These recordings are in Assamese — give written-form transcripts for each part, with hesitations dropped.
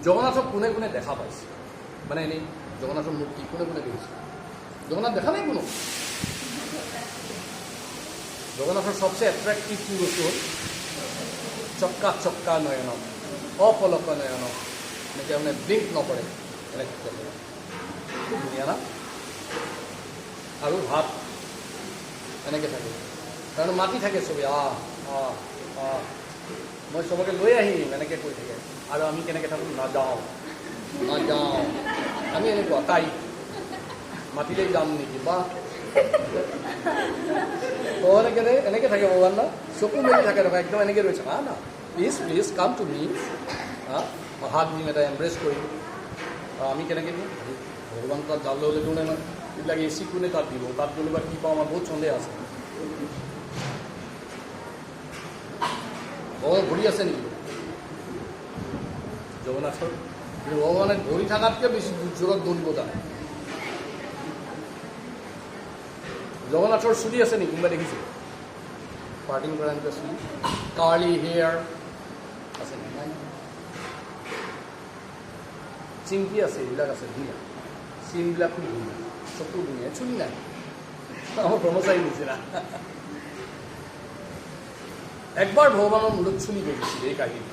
জগন্নাথক কোনে কোনে দেখা পাইছে মানে এনেই জগন্নাথৰ মূৰ্তি কোনে কোনে দেখিছে জগন্নাথ দেখা নাই কোনো জগন্নাথৰ সবচেয়ে এট্ৰেক্টিভ কি বস্তু হ'ল চক্কা চক্কা নয়ন অপলক নয়ন এনেকৈ মানে ব্লিংক নকৰে এনেকৈ খুব ধুনীয়া না আৰু হাত এনেকৈ থাকে কাৰণ মাতি থাকে চবে মই চবকে লৈ আহিম এনেকৈ কৈ থাকে আৰু আমি কেনেকৈ থাকোঁ নাযাওঁ আমি এনেকুৱা তাই মাতিলেই যাম নেকি বা এনেকৈ থাকে ভগৱান না চকু মেলি থাকে ৰখা একদম এনেকৈ ৰৈছে না প্লিজ কাম টু মি হাত দিম এটা এম্ব্ৰেছ কৰিম আমি কেনেকৈ দিম ভগৱান তাত যাবলৈ হ'লে কোনে নহয় এইবিলাক এ চি কোনে তাত দিব তাত গ'লে বা কি পাওঁ আমাৰ বহুত সন্দেহ আছে ভগৱান ঘূৰি আছে নেকি জগন্নাথৰ কিন্তু ভগৱানে ঘূৰি থকাতকৈ বেছি জোৰত দৌৰিব জানে জগন্নাথৰ চুলি আছে নেকি কোনোবা দেখিছে পাৰ্টিং কৰা এনেকুৱা চুলি কাৰ্লি হেয়াৰ আছে নেকি নাই চিংকি আছে এইবিলাক আছে ধুনীয়া চিনবিলাক খুব ধুনীয়া চকু ধুনীয়া চুলি নাই আমাৰ ব্ৰহ্মচাৰী নিচিনা একবাৰ ভগৱানৰ মূৰত চুলি গজিছিল এই কাহিনী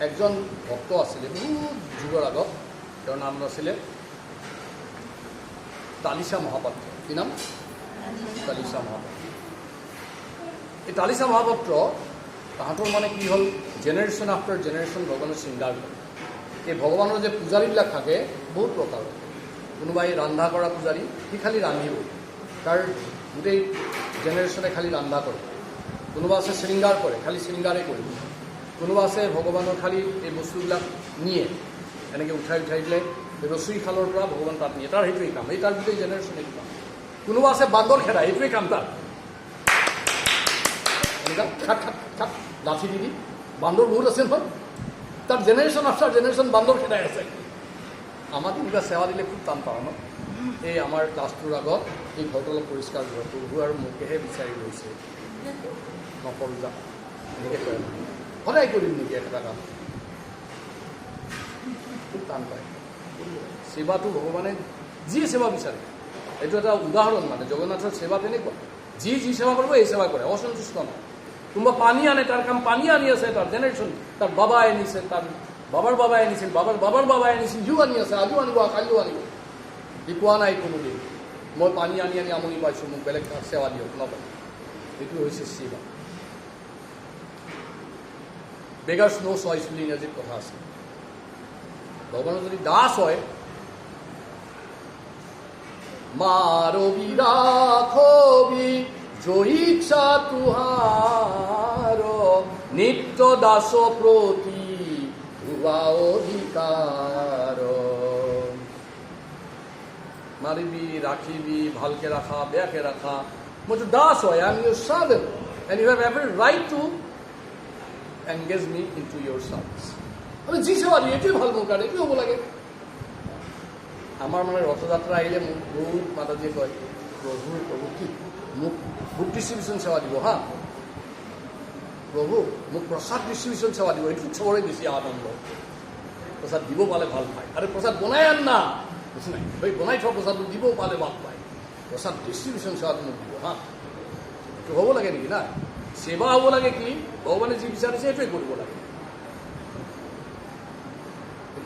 একজন ভক্ত আছিলে বহুত যুগৰ আগত তেওঁৰ নাম আছিলে তালিচা মহাপাত্ৰ কি নাম তালিচা মহাপাত্ৰ এই তালিচা মহাপাত্ৰ তাহাঁতৰ মানে কি হ'ল জেনেৰেশ্যন আফটাৰ জেনেৰেশ্যন ভগৱানৰ শৃংগাৰ কৰে এই ভগৱানৰ যে পূজাৰীবিলাক থাকে বহুত প্ৰকাৰৰ কোনোবাই ৰন্ধা কৰা পূজাৰী সি খালি ৰান্ধিব তাৰ গোটেই জেনেৰেশ্যনে খালি ৰন্ধা কৰে কোনোবা আছে শৃংগাৰ কৰে খালি শৃংগাৰেই কৰিব কোনোবা আছে ভগৱানৰ খালি এই বস্তুবিলাক নিয়ে এনেকৈ উঠাই দিলে ৰচুইশালৰ পৰা ভগৱান তাত নিয়ে তাৰ সেইটোৱেই কাম এই তাৰ গোটেই জেনেৰেশ্যন এইটো কাম কোনোবা আছে বান্দৰ খেদা এইটোৱেই কাম তাৰ এনেকুৱা খাট খাট খাট লাঠি দি বান্দৰ বহুত আছে নহয় তাৰ জেনেৰেশ্যন আফটাৰ জেনেৰেশ্যন বান্দৰ খেদাই আছে আমাক এনেকুৱা সেৱা দিলে খুব টান পাওঁ ন এই আমাৰ ক্লাছটোৰ আগত এই ঘৰটো অলপ পৰিষ্কাৰ কৰিব প্ৰভু আৰু মোকেহে বিচাৰি লৈছে নকৰোঁ যা এনেকৈ কয় সদায় কৰিম নেকি এটা কাম খুব টান পায় সেৱাটো ভগৱানে যি সেৱা বিচাৰে এইটো এটা উদাহৰণ মানে জগন্নাথৰ সেৱা তেনেকুৱা যি সেৱা কৰিব এই সেৱা কৰে অসন্তুষ্ট নহয় কোনোবা পানী আনে তাৰ কাম পানী আনি আছে তাৰ জেনেৰেশ্যন তাৰ বাবাই আনিছে তাৰ বাবাৰ বাবাই আনিছিল বাবাৰ বাবাই আনিছিল সিও আনি আছে আজিও আনিব কালিও আনিব সি কোৱা নাই কোনোদিন মই পানী আনি আমনি পাইছোঁ মোক বেলেগ সেৱা দিয়ক নাপায় এইটো হৈছে সেৱা বেগাৰ্ছ নো চইচ বুলি ইংৰাজীত কথা আছে ভগৱানৰ যদি দাস হয় মাৰবি ৰাখবি জয়িচ্ছা তুহাৰ নিত্য দাস প্ৰতি ভুৱা অধিকাৰ মাৰিবি ৰাখিবি ভালকে ৰাখা বেয়াকে ৰাখা মইতো দাস হয় I am your servant and you have every right to engage me in to your service আমি যি সেৱা দিওঁ এইটোৱে ভাল মোৰ কাৰণে এইটোৱে হ'ব লাগে আমাৰ মানে ৰথযাত্ৰা আহিলে মোক বহুত মাতাজীয়ে কয় প্ৰভু কি মোক বুক ডিষ্ট্ৰিবিউশ্যন সেৱা দিব হা প্ৰভু মোক প্ৰসাদ ডিষ্ট্ৰিবিউশ্যন সেৱা দিব এইটো চবৰে বেছি আনন্দ প্ৰসাদ দিব পালে ভাল পায় আৰু প্ৰসাদ বনাই আন না বুজি নাই এই বনাই থোৱা প্ৰসাদটো দিব পালে ভাল পায় প্ৰসাদ ডিষ্ট্ৰিবিউশ্যন সেৱাটো মোক দিব হা এইটো হ'ব লাগে নেকি না সেৱা হ'ব লাগে কি ভগৱানে যি বিচাৰিছে সেইটোৱে কৰিব লাগে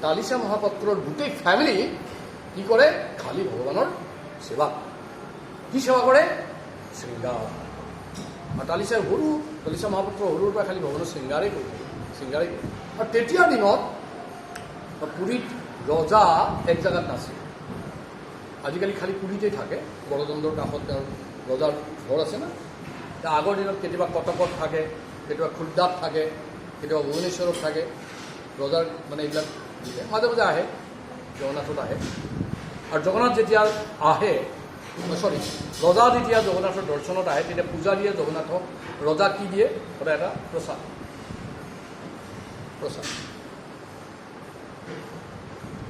তালিচা মহাপাত্ৰৰ গোটেই ফেমিলি কি কৰে খালি ভগৱানৰ সেৱা কি সেৱা কৰে শৃংগাৰ আৰু তালিচা মহাপাত্ৰ সৰুৰ পৰা খালি ভগৱানৰ শৃংগাৰেই কৰে আৰু তেতিয়াৰ দিনত পুৰীত ৰজা এক জেগাত নাছিল আজিকালি খালি পুৰীতেই থাকে বৰদণ্ডৰ কাষত তেওঁৰ ৰজাৰ ঘৰ আছে না আগৰ দিনত কেতিয়াবা কটকত থাকে কেতিয়াবা খুৰ্দাত থাকে কেতিয়াবা ভুৱনেশ্বৰত থাকে ৰজাৰ মানে এইবিলাক মাজে মাজে আহে জগন্নাথত আহে আৰু জগন্নাথ যেতিয়া আহে ৰজা যেতিয়া জগন্নাথৰ দৰ্শনত আহে তেতিয়া পূজা দিয়ে জগন্নাথক ৰজা কি দিয়ে সদায় এটা প্ৰসাদ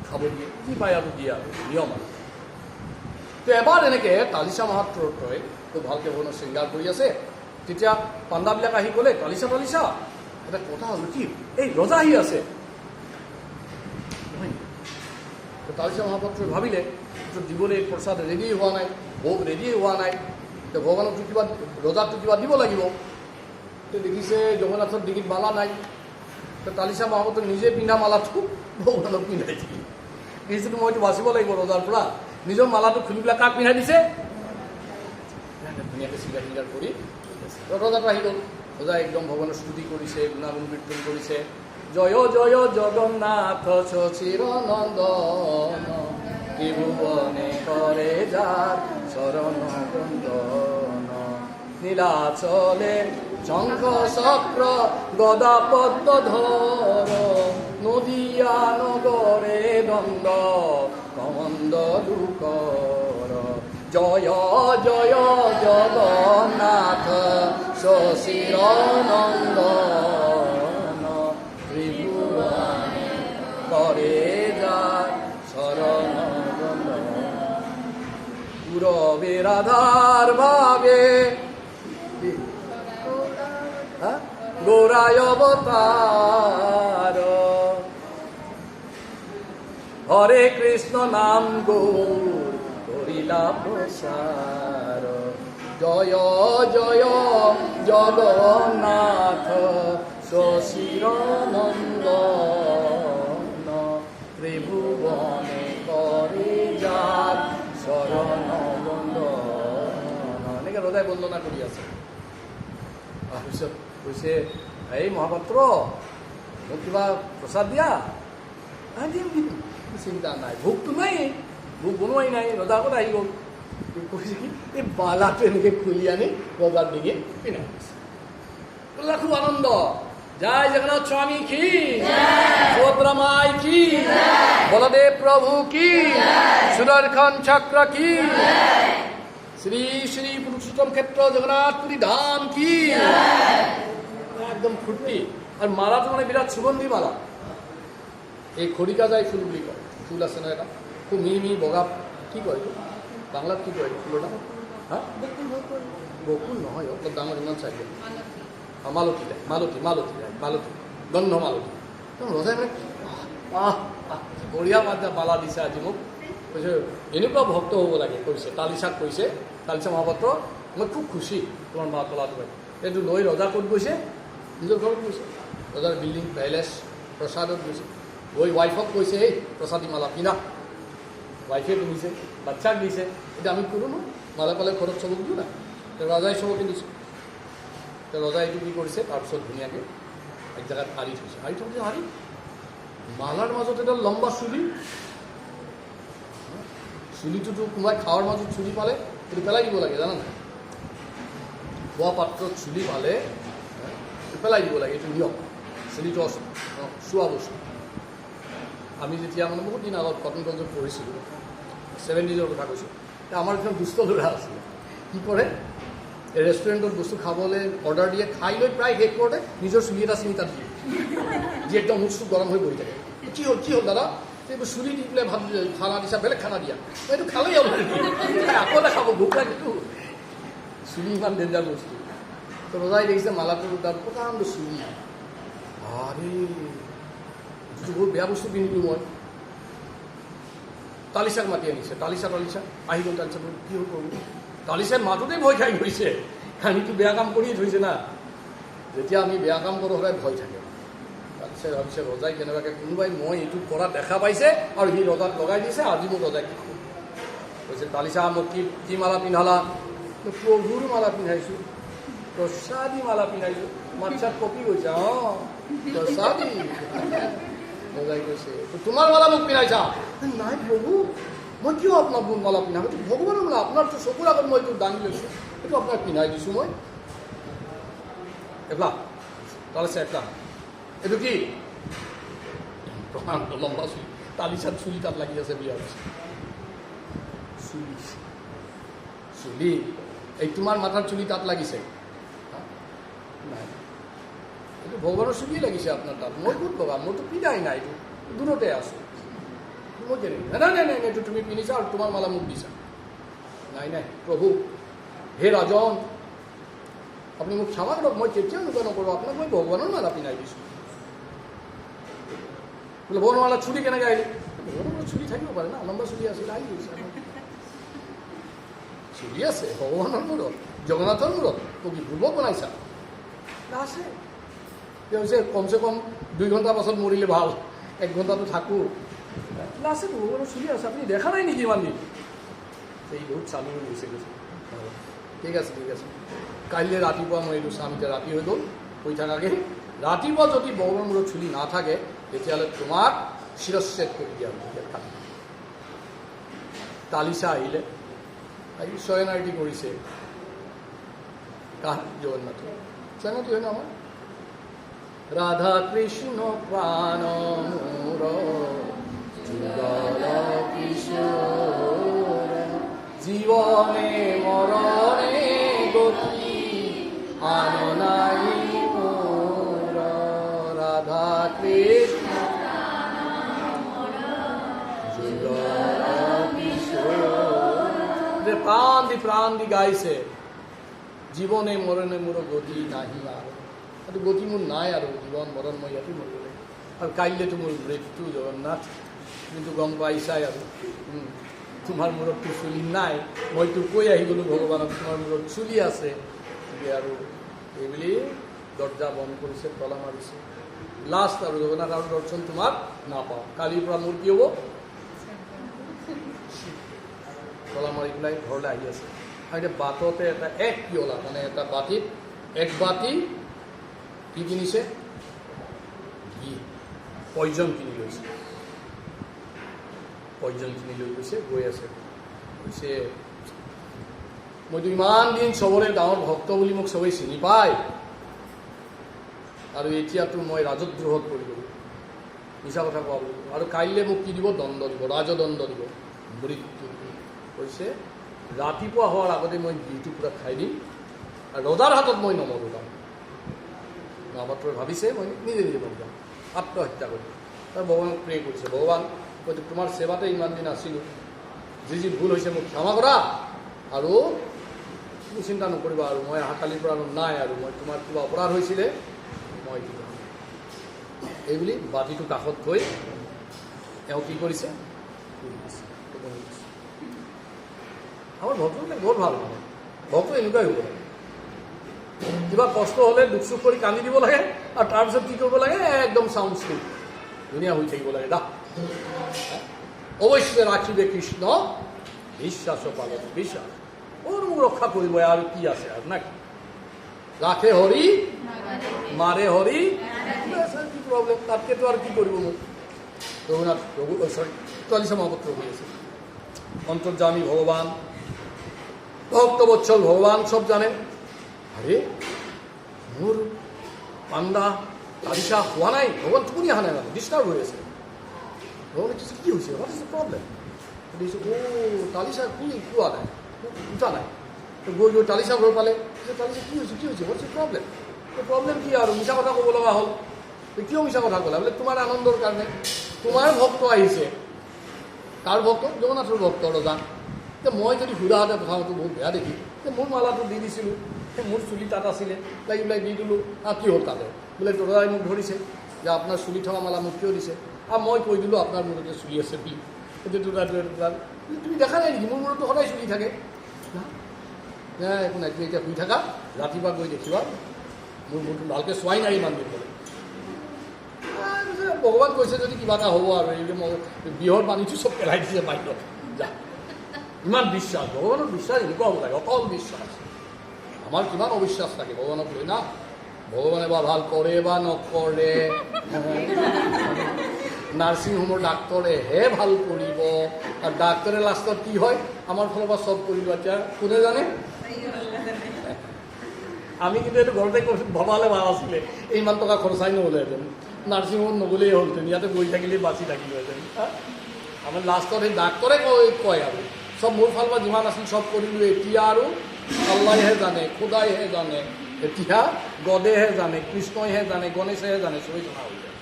খাব দিয়ে কি পায় আৰু দিয়ে আৰু নিয়ম আৰু তো এবাৰ এনেকৈ তালিচা মহাপাত্ৰই তো ভালকৈ ভগৱানৰ শৃংগাৰ কৰি আছে তেতিয়া পাণ্ডাবিলাক আহি ক'লে তালিচা এটা কথা হ'ল কি এই ৰজা আহি আছে তো তালিচা মহাপাত্ৰই ভাবিলে দিবলৈ প্ৰসাদ ৰেডি হোৱা নাই, ভোগ ৰেডি হোৱা নাই, তো ভগৱানকতো কিবা ৰজাকতো কিবা দিব লাগিব। তো দেখিছে জগন্নাথৰ ডিঙিত মালা নাই, তো তালিচা মহাপাত্ৰই নিজে পিন্ধা মালাটো ভগৱানক পিন্ধাই দিলে। দেখিছেতো মইতো বাচিব লাগিব ৰজাৰ পৰা, নিজৰ মালাটো খুলি পেলাই কাক পিন্ধাই দিছে? ধুনীয়াকৈ চিংগাৰ কৰি ৰজাটো আহি গ'ল। ৰজাই একদম ভগৱানৰ স্তুতি কৰিছে, গুণাগুণ কীৰ্তন কৰিছে। জয় জয় জগন্নাথ শশীৰ নন্দন, ত্ৰিভুৱনে কৰে যাৰ চৰণ বন্দন। নীলাচলে শঙ্খ চক্র গদা পদ্ম ধর, নদিয়া নগরে দ্বন্দ্ব কমন্দলু কর। জয় জয় জগন্নাথ শশীর নন্দন, ত্রিভুবনে করে যার শরণ বন্দন। পুরবে রাধার ভাবে গৌরায় অবতার, হরে কৃষ্ণ নাম গৌর করিলা প্রসার। জয় জয় জগন্নাথ শশীর নন্দন, ত্রিভুবনে করে যার শরণ বন্দন। এনেকে হৃদয় বন্দনা কৰি আছে। তাৰপিছত কৈছে, এই মহাপাত্ৰ মোক কিবা প্ৰসাদ দিয়া। দিম দিম, চিন্তা নাই, ভোগটো নাই, ভোগ বনোৱাই নাই। ৰজা আগত আহি গ'ল, কৈছে কি এই বালাটো এনেকৈ খুলি আনি ৰজাৰ ডিঙিত পিন্ধাই দিছে। ৰজা খুব আনন্দ। জয় জগন্নাথ স্বামী কি, সুভদ্রা মাই কি, বলদেব প্রভু কি, সুদর্শন চক্র কি, শ্রী শ্রী পুরুষোত্তম ক্ষেত্র জগন্নাথপুরী ধাম কি। একদম ফুর্তি। আর মালাটো মানে বিরাট সুগন্ধি মালা। এই খৰিকা যায় ফুল বুলি কয়, ফুল আছে ন এটা খুব মিহি মিহি বগা, কি কয় এইটো বাংলাত কি কয় ফুলৰ নাম? হা, বকুল নহয়, অলপ ডাঙৰ ইমান চাই দিয়ে। মালতী যায়, মালতী মালতী যায়, মালতী গন্ধ মালতী। ৰজাই মানে বঢ়িয়া মালা দিছে আজি মোক। কৈছে এনেকুৱা ভক্ত হ'ব লাগে কৈছে, তালিচাক কৈছে, তালিচা মহাপাত্ৰ মই খুব খুচি তোমাৰ মালাটো পাই। এইটো লৈ ৰজা ক'ত গৈছে? নিজৰ ঘৰত গৈছে। ৰজাৰ বিল্ডিং পেলেচ প্ৰসাদত গৈছে। গৈ ৱাইফক কৈছে, এই প্ৰসাদী মালা পিন্ধা। ৱাইফে পিন্ধিছে, বাচ্চাক দিছে। এতিয়া আমি কৰোঁ ন, মালা পালে ঘৰত চবক দিওঁ না। ৰজাই চবকে দিছে। ৰজাই এইটো কি কৰিছে, তাৰপিছত ধুনীয়াকৈ এক জেগাত আঁৰি থৈছে। আঁৰি থওঁতে আঁৰি মালাৰ মাজত এডাল লম্বা চুলি, চুলিটোতো কোনোবাই খাৱাৰ মাজত চুলি পালে সেইটো পেলাই দিব লাগে, জানা নাই? খোৱা পাত্ৰত চুলি পালে পেলাই দিব লাগে, এইটো নিয়ম। চুলিটো চোৱা বস্তু। আমি যেতিয়া মানে বহুত দিন আগত কটন কলেজত পঢ়িছিলোঁ, 70s কথা কৈছোঁ, আমাৰ কিছুমান দুষ্ট ল'ৰা আছিলে। কি কৰে, ৰেষ্টুৰেণ্টত বস্তু খাবলৈ অৰ্ডাৰ দিয়ে, খাই লৈ প্ৰায় শেষ কৰোঁতে নিজৰ চুলি এটা চিঙি তাত দিয়ে, যি একদম মুখটো গৰম হৈ বহি থাকে। কি হ'ল কি হ'ল দাদা? এইবোৰ চুলি দি পেলাই ভাত খানা দিছা, বেলেগ খানা দিয়া। এইটো খালেই হ'ল, আকৌ এটা খাব, ভোক লাগেতো। চুলি ইমান ডেঞ্জাৰ বস্তু। তো ৰজাই দেখিছে মালাটোৰ তাত প্ৰকাণ্ড চুলি। আৰে এইটো বহুত বেয়া বস্তু পিন্ধিলোঁ মই। তালিচাক মাতি আনিছে, তালিচা আহি গ'ল। তালিচা কি হ'ল কৰোঁ? তালিচাই মাজতে ভয় খাই গৈছে, আমিতো বেয়া কাম কৰিয়ে থৈছে না। যেতিয়া আমি বেয়া কাম কৰোঁ সদায় ভয় থাকে। তালিচাই ভাবিছে ৰজাই কেনেবাকৈ কোনোবাই মই এইটো কৰা দেখা পাইছে আৰু সি ৰজাক লগাই দিছে, আজি মোক ৰজাই কি কৰোঁ। কৈছে, তালিচা মোক কি মালা পিন্ধালা? প্ৰভুৰ মালা পিন্ধাইছোঁ, প্ৰসাদী মালা পিন্ধাইছোঁ। মাতছাত কপি গৈছে, অঁ প্ৰসাদী। ৰজাই কৈছে, তোমাৰ মালা মোক পিন্ধাইছা? নাই প্ৰভু, মই কিয় আপোনাক মোৰ মালা পিন্ধাম? এইটো ভগৱানৰ মালা, আপোনাৰতো চকুৰ আগত মই এইটো দাঙি লৈছোঁ, এইটো আপোনাক পিন্ধাই দিছোঁ মই। এপলা তালিচা, এপলা এইটো কি? প্ৰকাণ্ড লম্বা চুলি, তালিচাত চুলি তাত লাগি আছে বিয়া হৈছে। চুলি এই তোমাৰ মাথাৰ চুলি তাত লাগিছে? নাই, এইটো ভগৱানৰ চুলিয়ে লাগিছে আপোনাৰ তাত। মই ক'ত লগাম? মোৰতো পিন্ধাই নাই, এইটো দূৰতে আছোঁ। মই কেনেকৈ? নাই নাই নাই, এইটো তুমি পিন্ধিছা আৰু তোমাৰ মালা মোক দিছা। নাই নাই প্ৰভু, হে ৰাজন, আপুনি মোক ক্ষমা কৰক, মই কেতিয়াও এনেকুৱা নকৰোঁ। আপোনাক মই ভগৱানৰ মালা পিন্ধাই দিছোঁ। বোলে ভগৱানৰ মালা চুলি কেনেকৈ আহিলে? ভগৱানৰ চুলি থাকিব পাৰে না, লম্বা চুলি আছিল, আহি গৈছে চুলি আছে ভগৱানৰ মূৰত, জগন্নাথৰ মূৰত, তো কি ধ্ৰুৱক বনাইছা আছে। কি হৈছে কমচে কম 2 ঘণ্টা পাছত মৰিলে ভাল, 1 ঘণ্টাটো থাকোঁ, আছে ভগৱানৰ চুলি আছে, আপুনি দেখা নাই নেকি ইমান দিন? এই বহুত চালু হৈ গৈছে গৈছে। ঠিক আছে ঠিক আছে, কাইলৈ ৰাতিপুৱা মই এইটো চাম, এতিয়া ৰাতি হৈ গ'ল, শুই থাকাকৈ। ৰাতিপুৱা যদি ভগৱানৰ মূৰত চুলি নাথাকে তেতিয়াহ'লে তোমাক শিৰচ্ছেদ কৰি দিয়া হ'ব। তালিচা আহিলে, আহি শয়নাৰ্থী কৰিছে, কাৰ? জগন্নাথ শয়নাৰ্থী হয় ন আমাৰ। রাধা কৃষ্ণ প্রাণ মোর যুগল কিশোর, জীবনে মরণে গতি আন নাই মোর। রাধা কৃষ্ণ যুগল কিশোর, প্রাণ দি গাইছে, জীবনে মরণে মোর গতি নাহি আর। আৰু গতি মোৰ নাই আৰু, জীৱন মৰণ মই ইয়াতে মৰিলে, আৰু কাইলৈতো মোৰ মৃত্যু জগন্নাথ, কিন্তু গম পাইছাই আৰু তোমাৰ মূৰততো চুলি নাই, মইতো কৈ আহি গ'লোঁ ভগৱানক তোমাৰ মূৰত চুলি আছে, আৰু এইবুলি দৰ্জা বন্ধ কৰিছে, তলা মাৰিছে। লাষ্ট আৰু জগন্নাথ আৰু দৰ্শন তোমাৰ নাপাওঁ, কালিৰ পৰা মোৰ কি হ'ব? তলা মাৰি পেলাই ঘৰলৈ আহি আছে। আৰু এতিয়া বাটতে এটা এক পিয়লা, মানে এটা বাতিত 1 বাতি কি কিনিছে? ঘি, পয়জন কিনি লৈছে, পয়জন কিনি লৈ গৈছে, গৈ আছে, কৈছে মইতো ইমান দিন চবৰে ডাঙৰ ভক্ত বুলি মোক চবেই চিনি পায়, আৰু এতিয়াতো মই ৰাজদ্ৰোহত পৰি গ'লোঁ, মিছা কথা কোৱা বুলি, আৰু কাইলৈ মোক কি দিব? দণ্ড দিব, ৰাজদণ্ড দিব, মৃত্যু। কৈছে ৰাতিপুৱা হোৱাৰ আগতে মই ঘিটো পূৰা খাই দিম, আৰু ৰজাৰ হাতত মই নমৰোঁ। মহাপাত্ৰই ভাবিছে মই নিজে নিজে মৰি যাম, আত্মহত্যা কৰিম। আৰু ভগৱানক প্ৰে কৰিছে, ভগৱান হয়তো তোমাৰ সেৱাতে ইমান দিন আছিলোঁ, যি যি ভুল হৈছে মোক ক্ষমা কৰা, আৰু তুমি চিন্তা নকৰিবা, আৰু মই অহাকালিৰ পৰা নাই, আৰু মই তোমাৰ কিবা অপৰাধ হৈছিলে মই এইবুলি বাতিটো কাষত থৈ তেওঁ কি কৰিছে? আমাৰ ভক্তবিলাক বৰ ভাল, মানে ভক্ত এনেকুৱাই হ'ব লাগে। কিবা কষ্ট হ'লে দুখ চুখ কৰি কান্দি দিব লাগে, আৰু তাৰপিছত কি কৰিব লাগে? একদম চাউণ্ড স্লিপ ধুনীয়া হৈ থাকিব লাগে। অৱশ্যে ৰাখিবে কৃষ্ণ বিশ্বাস পালন, বিশ্বাস মোক ৰক্ষা কৰিব, আৰু কি আছে আৰু না? ৰাখে হৰি মাৰে হৰি, কি প্ৰব্লেম? তাতকেতো আৰু কি কৰিব মোক? ৰঘুনাথ তালিচা মহাপাত্ৰ হৈ আছে, অন্তৰ্যামী ভগৱান, ভক্তবৎসল ভগৱান, সব জানে। আৰে মোৰ পাণ্ডা তালিচা হোৱা নাই, ভগৱান টোপনি অহা নাই, মানে ডিষ্টাৰ্ব হৈ আছে। ভগৱানে কৈছে কি হৈছে? What is the problem? সুধিছোঁ, তালিচা কি কোৱা নাই, উঠা নাই। গৈ গৈ তালিচা ঘৰ পালে, তালিচা কি হৈছে কি হৈছে? What is the problem? Problem কি আৰু? মিছা কথা ক'ব লগা হ'ল। কিয় মিছা কথা ক'লা? বোলে তোমাৰ আনন্দৰ কাৰণে, তোমাৰ ভক্ত আহিছে। কাৰ ভক্ত? জগন্নাথৰ ভক্ত ৰজা। মই যদি সুধাহঁতে প্ৰথমটো বহুত বেয়া দেখি, মোৰ মালাটো দি দিছিলোঁ, মোৰ চুলি তাত আছিলে, লাগি পেলাই দি দিলোঁ, কি হ'ল তাতে? বোলে ৰজাই মোক ধৰিছে যে আপোনাৰ চুলি থকা মালা মোক কিয় দিছে? আৰু মই কৈ দিলোঁ আপোনাৰ মূৰতে চুলি আছে বুলি। এতিয়া তুমি দেখা নাই নেকি? মোৰ মূৰততো সদায় চুলি থাকে। একো নাই, তুমি এতিয়া শুই থাকা, ৰাতিপুৱা গৈ দেখিবা মোৰ মূৰটো ভালকৈ চোৱাই নাই ইমান দিন ক'লে। ভগৱান কৈছে যদি কিবা এটা হ'ব, আৰু এই মই বিহৰ পানীটো চব পেলাই দিছে বাহিৰত, যা। ইমান বিশ্বাস, ভগৱানৰ বিশ্বাস এনেকুৱা হ'ব লাগে, অকল বিশ্বাস। আমাৰ কিমান অবিশ্বাস থাকে ভগৱানক লৈ না। ভগৱানে বা ভাল কৰে বা নকৰে, নাৰ্ছিং হোমৰ ডাক্তৰেহে ভাল কৰিব, আৰু ডাক্তৰে লাষ্টত কি হয়? আমাৰ ফালৰ পৰা চব কৰিব। এতিয়া কোনে জানে? আমি কিন্তু এইটো ঘৰতে ভবালে ভাল আছিলে, ইমান টকা খৰচাই নহ'লেহেঁতেন, নাৰ্ছিং হোমত নগ'লেই হ'লহেঁতেন, ইয়াতে বহি থাকিলেই বাচি থাকিলোহেঁতেন। আমাৰ লাষ্টত সেই ডাক্তৰে কয় আৰু চব মোৰ ফালৰ পৰা যিমান আছিল চব কৰিলোঁ, এতিয়া আৰু আল্লাহে জানে, খোদাইহে জানে, এতিয়া গদেহে জানে, কৃষ্ণইহে জানে, গণেশেহে জানে, চবেই জনা হৈ যায়।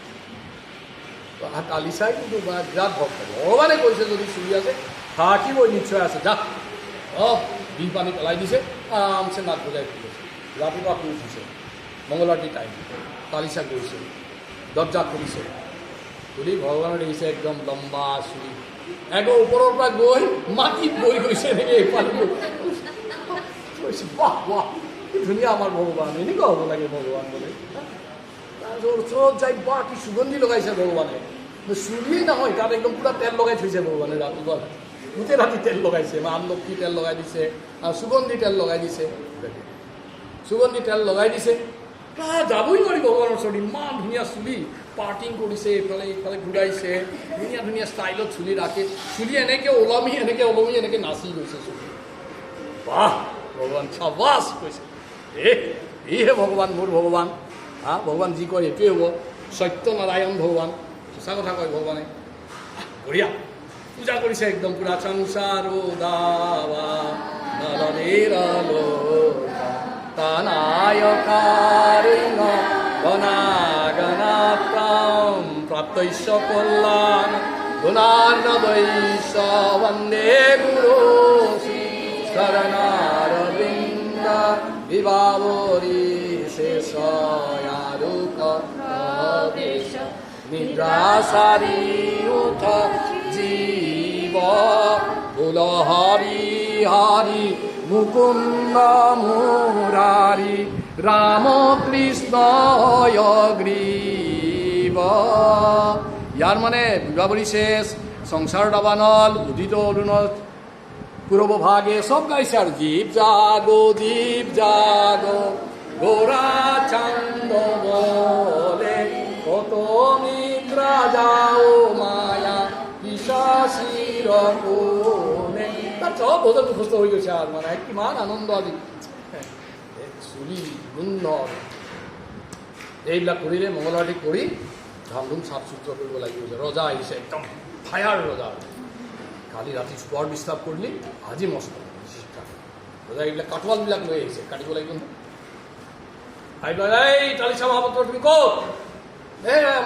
তালিচাই কিন্তু বিৰাট ভক্ত। ভগৱানে কৈছে যদি চুলি আছে থাকিবই, নিশ্চয় আছে, যা। দি পানী পেলাই দিছে, আৰামছে নাক বজাই ফুৰিছে। ৰাতিপুৱা শুই উঠিছে, মংগলাৰতী টাইম, তালিচা গৈছে, দৰ্জা খুলিছে, তুলি ভগৱানে দেখিছে একদম লম্বা চুলি, একদম ওপৰৰ পৰা গৈ মাটিত বৈ গৈছে এনেকৈ এইফালে কৈছে বাহ বাহ কি ধুনীয়া আমাৰ ভগৱান, এনেকুৱা হ'ব লাগে ভগৱান বোলে। তাৰপিছত ওচৰত যাই বাহ কি সুগন্ধি লগাইছে ভগৱানে, চুলিয়েই নহয় তাত একদম পূৰা তেল লগাই থৈছে ভগৱানে, ৰাতিপুৱা গোটেই ৰাতি তেল লগাইছে, আমলখি তেল লগাই দিছে আৰু সুগন্ধি তেল লগাই দিছে, সুগন্ধি তেল লগাই দিছে। যাবই নোৱাৰি ভগৱানৰ ওচৰত, ইমান ধুনীয়া চুলি, পাৰ্টিং কৰিছে, এইফালে এইফালে ঘূৰাইছে, ধুনীয়া ধুনীয়া ষ্টাইলত চুলি ৰাখে, চুলি এনেকৈ ওলমি এনেকৈ নাচি গৈছে চুলি। বাহ ভগৱান চাবাছ কৈছে, এইহে ভগৱান মোৰ ভগৱান, ভগৱান যি কয় এইটোৱে হ'ব, সত্যনাৰায়ণ ভগৱান, সঁচা কথা কয় ভগৱানে। বঢ়িয়া পূজা কৰিছে একদম পুৰা, সংসাৰো দাৱা তানায়কাৰিণ গণাগণাত্ৰাম প্ৰাপ্তৈশ্য কল্যাণ গুণাৰ্ণবৈশ্য বন্দে গুৰু শ্ৰী শৰণাৰবিন্দ বিভাবৰী শেষয়াৰুক নিদ্ৰাসাৰী উঠ জীৱ ভুল হৰি হৰি মুকুন্দ মুরারি রাম কৃষ্ণ গ্রীব। ইয়ার মানে বিবাবরী শেষ, সংসার দাবানল, উদিত অরুণত পূর্বভাগে সব গাইছে আর জীব জাগো গোরা চান্দ বলে কত নিদ্রা যাও মায়া পিশাচির কোণে, তার সব ভোজন মুখস্থ হয়ে গেছে। আর মানে কিমান আনন্দ আজি চুলি সুন্দৰ, এইবিলাক কৰিলে মংগলবাৰটি কৰি ধামধুম চাফ চুত্ৰ কৰিব লাগিব। ৰজা আহিছে একদম ফায়াৰ ৰজা, কালি ৰাতি চোৱাৰ ডিষ্টাৰ্ব কৰিলি, আজি মস্ত ৰজা এইবিলাক কাঠোৱালবিলাক লৈ আহিছে, কাটিব লাগিব নহয়। আহি পেলাই এই তালিচা মহাপাত্ৰ তুমি ক'ত?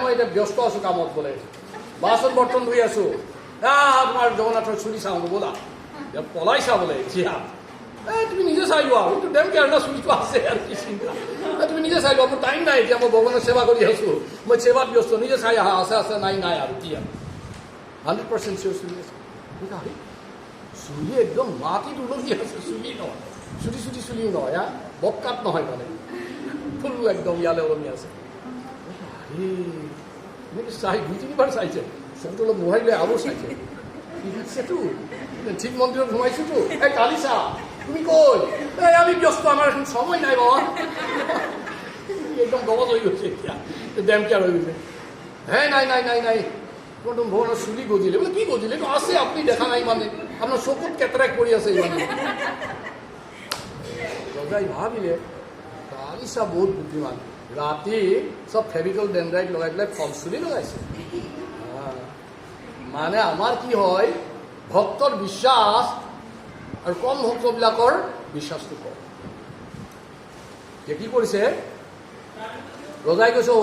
মই এতিয়া ব্যস্ত আছোঁ কামত বোলে, বাচন বৰ্তন ধুই আছোঁ, তোমাৰ জগন্নাথৰ চুলি চাওঁ ব'লা। পলাইছা বোলে, জিয়া তুমি নিজে চাই লোৱা, এইটো ডেম কেয়াৰ না, চুলিটো আছে আৰু কি চিন্তা, তুমি নিজে চাই লোৱা, মোৰ টাইম নাই এতিয়া, মই ভগৱানৰ সেৱা কৰি আছোঁ, মই সেৱাত ব্যস্ত, নিজে চাই আহা, আছে নাই আৰু কি আৰু 100% চিয়ৰ চুলি আছে। চুলি একদম মাটিত উলমি আছে, চুলি নহয়, চুলিও নহয়, বক্কাত নহয়, মানে ফুল একদম ইয়ালে ওলমি আছে। এনেকৈ চাই 2-3বাৰ চাইছে, চকুটো অলপ মোহাই লৈ আৰু চাইছে, দিছেতো ঠিক মন্দিৰত সোমাইছোতো। এই কালিচা তুমি কৈ, আমি ব্যস্ত, আমাৰ এখন সময় নাই বাবা, একদম গবজ হৈ গৈছে এতিয়া, ডেম কেয়াৰ হৈ গৈছে। নাই তোমার ভগবানের চুলি গজিলে, বলে কি গজিলে? আছে, আপনি দেখা নাই মানে, আপনার চকুত কেটরাক পড়ি আছে মানে। রজাই ভাবিলে কালিচা বহুত বুদ্ধিমান, রাতি সব ফেভিকল ডেনড্রাইট লগাই পেলাই ফল চুলি লগাইছে। মানে আমাৰ কি হয়, ভক্তৰ বিশ্বাস আৰু কম ভক্তবিলাকৰ বিশ্বাসটো কম। কি কৰিছে ৰজাই, কৈছে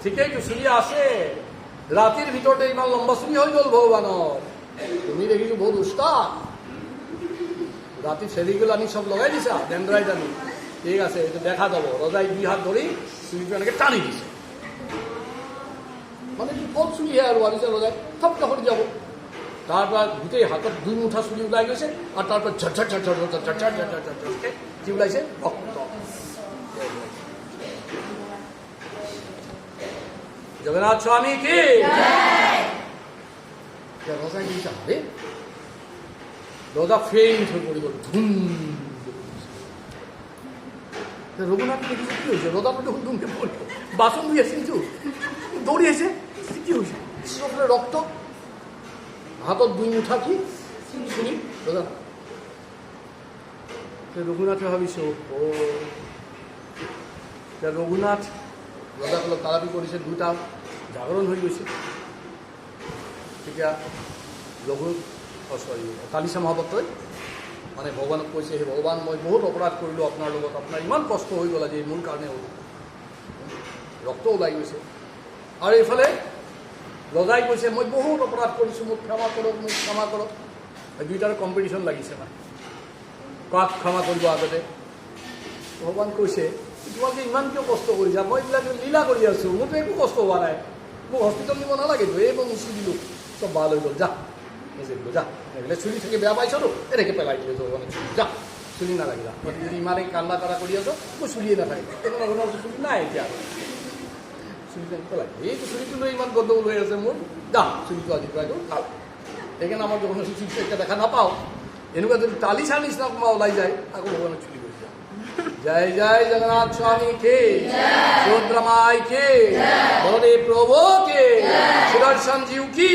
ঠিকেইতো চুলি আছে, ৰাতিৰ ভিতৰতে ইমান লম্বা চুলি হৈ গ'ল ভগৱানৰ, তুমি দেখিছো বহুত উস্তাদ, ৰাতি ফেভিকল আনি চব লগাই দিছা, ডেনড্ৰাইট আনি, ঠিক আছে এইটো দেখা যাব। ৰজাই 2 হাত ধৰি চুলিটো এনেকৈ টানি দিছে, মানে কি কম চুলিহে আৰু ভাবিছে ৰজাই, থপকা কৰি যাব। তাৰপৰা গোটেই হাতত 2 মুঠা চুলি ওলাই গৈছে, আৰু তাৰপৰা কি ওলাইছে? ৰক্ত। জগন্নাথ স্বামী কি? ৰজাই দেখিছে, আৰে ৰজা ফেইণ্ট হৈ পৰি গ'ল, ধুম। ৰঘুনাথ দেখিছে কি হৈছে, ৰজাটো দেখোন ধুমকে পৰিব, বাচন ধুই আছে কিন্তু দৌৰি আহিছে, কি হৈছে? চবৰে ৰক্ত, হাতত 2 মুঠা কি চুলি ৰজা। ৰঘুনাথে ভাবিছো ৰঘুনাথ ৰজাক অলপ তালাপি কৰিছে, 2টা জাগৰণ হৈ গৈছে। তেতিয়া কালিচা মহাপাত্ৰই মানে ভগৱানক কৈছে, হে ভগৱান, মই বহুত অপৰাধ কৰিলোঁ আপোনাৰ লগত, আপোনাৰ ইমান কষ্ট হৈ গ'ল আজি মোৰ কাৰণে, ৰক্ত ওলাই গৈছে। আৰু এইফালে ৰজাই কৈছে, মই বহুত অপৰাধ কৰিছোঁ, মোক ক্ষমা কৰক, মোক ক্ষমা কৰক। 2টাৰ কম্পিটিশ্যন লাগিছে, মানে কাক ক্ষমা কৰিব আগতে। ভগৱান কৈছে, তোমালোকে ইমান কিয় কষ্ট কৰিছা? মই এইবিলাক লীলা কৰি আছোঁ, মোৰতো একো কষ্ট হোৱা নাই, মোক হস্পিটেল নিব নালাগেতো, এই মই মুচি দিলোঁ, চব ভাল হৈ গ'ল, যা মুচি দিলোঁ, যা এইবিলাক চুলি থাকি বেয়া পাইছতো এনেকৈ পেলাই দিলোঁ ভগৱানে, যা চুলি নালাগে, যা যদি ইমানেই কান্দা কাৰা কৰি আছ মোৰ চুলিয়ে নাথাকে, তেনেকুৱা ধৰণৰ চুলি নাই এতিয়া আৰু চুলি পেলাই এইটো চুলিটো লৈ ইমান গণ্ডগোল হৈ আছে মোৰ, যা চুলিটো আজিৰ পৰাইতো ভাল। সেইকাৰণে আমাৰ জগন্নাথ চুলিটো এতিয়া দেখা নাপাওঁ, এনেকুৱা যদি টালিচাৰ নিচিনা অকণমান ওলাই যায় আকৌ ভগৱানে চুলি কৰি যায়। জয় জয় জগন্নাথ স্বামী কে, সুভদ্ৰা মাই কে, বলদেব প্ৰভু কে, সুদৰ্শন জিউ কি।